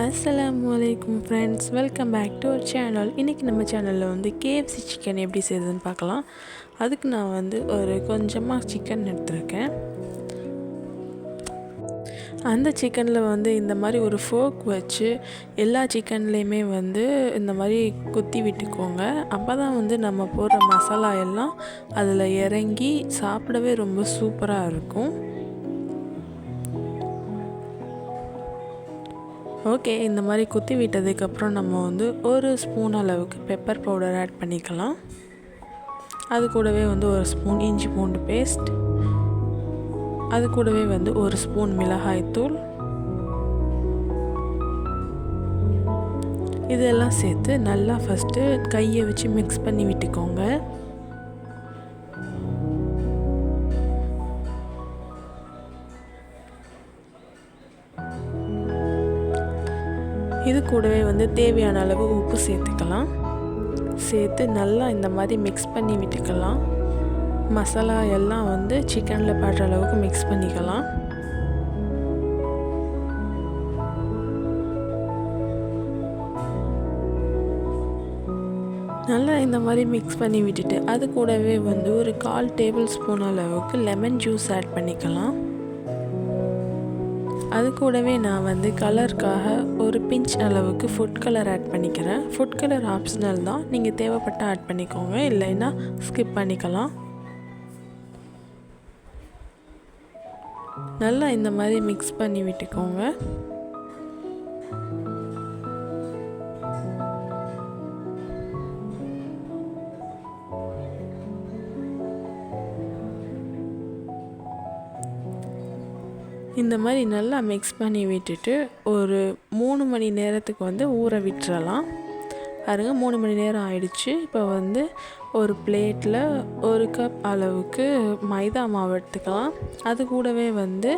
Assalamualaikum friends, welcome back to our channel. இன்றைக்கி நம்ம சேனலில் வந்து KFC சிக்கன் எப்படி செய்யுதுன்னு பார்க்கலாம். அதுக்கு நான் வந்து ஒரு கொஞ்சமாக சிக்கன் எடுத்துருக்கேன். அந்த சிக்கனில் வந்து இந்த மாதிரி ஒரு ஃபோர்க் வச்சு எல்லா சிக்கன்லேயுமே வந்து இந்த மாதிரி குத்தி விட்டுக்கோங்க. அப்போ தான் வந்து நம்ம போடுற மசாலா எல்லாம் அதில் இறங்கி சாப்பிடவே ரொம்ப சூப்பராக இருக்கும். ஓகே, இந்த மாதிரி குத்தி விட்டதுக்கப்புறம் நம்ம வந்து ஒரு ஸ்பூன் அளவுக்கு பெப்பர் பவுடர் ஆட் பண்ணிக்கலாம். அது கூடவே வந்து ஒரு ஸ்பூன் இஞ்சி பூண்டு பேஸ்ட், அது கூடவே வந்து ஒரு ஸ்பூன் மிளகாய்த்தூள், இதெல்லாம் சேர்த்து நல்லா ஃபஸ்ட்டு கையை வச்சு மிக்ஸ் பண்ணி விட்டுக்கோங்க. இது கூடவே வந்து தேவையான அளவு உப்பு சேர்த்துக்கலாம். சேர்த்து நல்லா இந்த மாதிரி மிக்ஸ் பண்ணி விட்டுக்கலாம். மசாலா எல்லாம் வந்து சிக்கனில் படுற அளவுக்கு மிக்ஸ் பண்ணிக்கலாம். நல்லா இந்த மாதிரி மிக்ஸ் பண்ணி விட்டுட்டு அது கூடவே வந்து ஒரு 1/4 டேபிள் ஸ்பூன் அளவுக்கு லெமன் ஜூஸ் ஆட் பண்ணிக்கலாம். அது கூடவே நான் வந்து கலருக்காக ஒரு பிஞ்ச் அளவுக்கு ஃபுட் கலர் ஆட் பண்ணிக்கிறேன். ஃபுட் கலர் ஆப்ஷனல் தான், நீங்கள் தேவைப்பட்டால் ஆட் பண்ணிக்கோங்க, இல்லைன்னா ஸ்கிப் பண்ணிக்கலாம். நல்லா இந்த மாதிரி மிக்ஸ் பண்ணி விட்டுக்கோங்க. இந்த மாதிரி நல்லா மிக்ஸ் பண்ணி விட்டுட்டு ஒரு 3 மணி நேரத்துக்கு வந்து ஊற விட்டுறலாம். பாருங்க, 3 மணி நேரம் ஆயிடுச்சு. இப்போ வந்து ஒரு பிளேட்டில் 1 கப் அளவுக்கு மைதா மாவு எடுத்துக்கலாம். அது கூடவே வந்து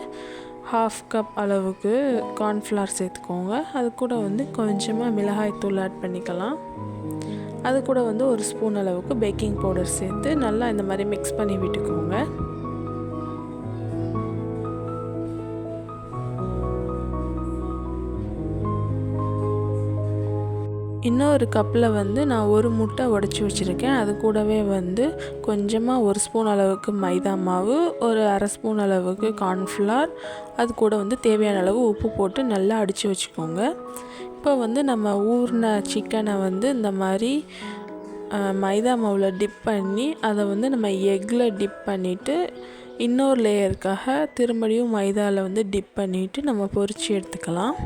1/2 கப் அளவுக்கு கார்ன்ஃப்ளவர் சேர்த்துக்கோங்க. அது கூட வந்து கொஞ்சமாக மிளகாய்த்தூள் ஆட் பண்ணிக்கலாம். அது கூட வந்து ஒரு ஸ்பூன் அளவுக்கு பேக்கிங் பவுடர் சேர்த்து நல்லா இந்த மாதிரி மிக்ஸ் பண்ணி விட்டுக்கோங்க. இன்னொரு கப்பில் வந்து நான் ஒரு முட்டை உடச்சி வச்சுருக்கேன். அது கூடவே வந்து கொஞ்சமாக 1 ஸ்பூன் அளவுக்கு மைதா மாவு, ஒரு 1/2 ஸ்பூன் அளவுக்கு கார்ன்ஃப்ளவர், அது கூட வந்து தேவையான அளவு உப்பு போட்டு நல்லா அடித்து வச்சுக்கோங்க. இப்போ வந்து நம்ம ஊறின சிக்கனை வந்து இந்த மாதிரி மைதா மாவில் டிப் பண்ணி அதை வந்து நம்ம எக்கில் டிப் பண்ணிவிட்டு இன்னொரு லேயருக்காக திரும்படியும் மைதாவில் வந்து டிப் பண்ணிவிட்டு நம்ம பொரித்து எடுத்துக்கலாம்.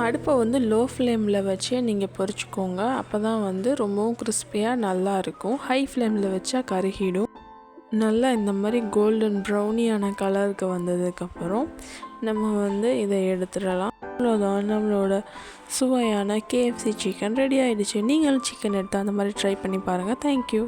அடுப்பை வந்து லோ ஃப்ளேமில் வச்சே நீங்கள் பொரிச்சுக்கோங்க. அப்போ தான் வந்து ரொம்பவும் கிறிஸ்பியாக நல்லா இருக்கும். ஹை ஃப்ளேமில் வச்சா கருகிடும். நல்லா இந்த மாதிரி கோல்டன் ப்ரௌனியான கலருக்கு வந்ததுக்கப்புறம் நம்ம வந்து இதை எடுத்துடலாம். அவ்வளோதான், நம்மளோட சுவையான KFC சிக்கன் ரெடி ஆகிடுச்சு. நீங்களும் சிக்கன் எடுத்து அந்த மாதிரி ட்ரை பண்ணி பாருங்கள். தேங்க்யூ.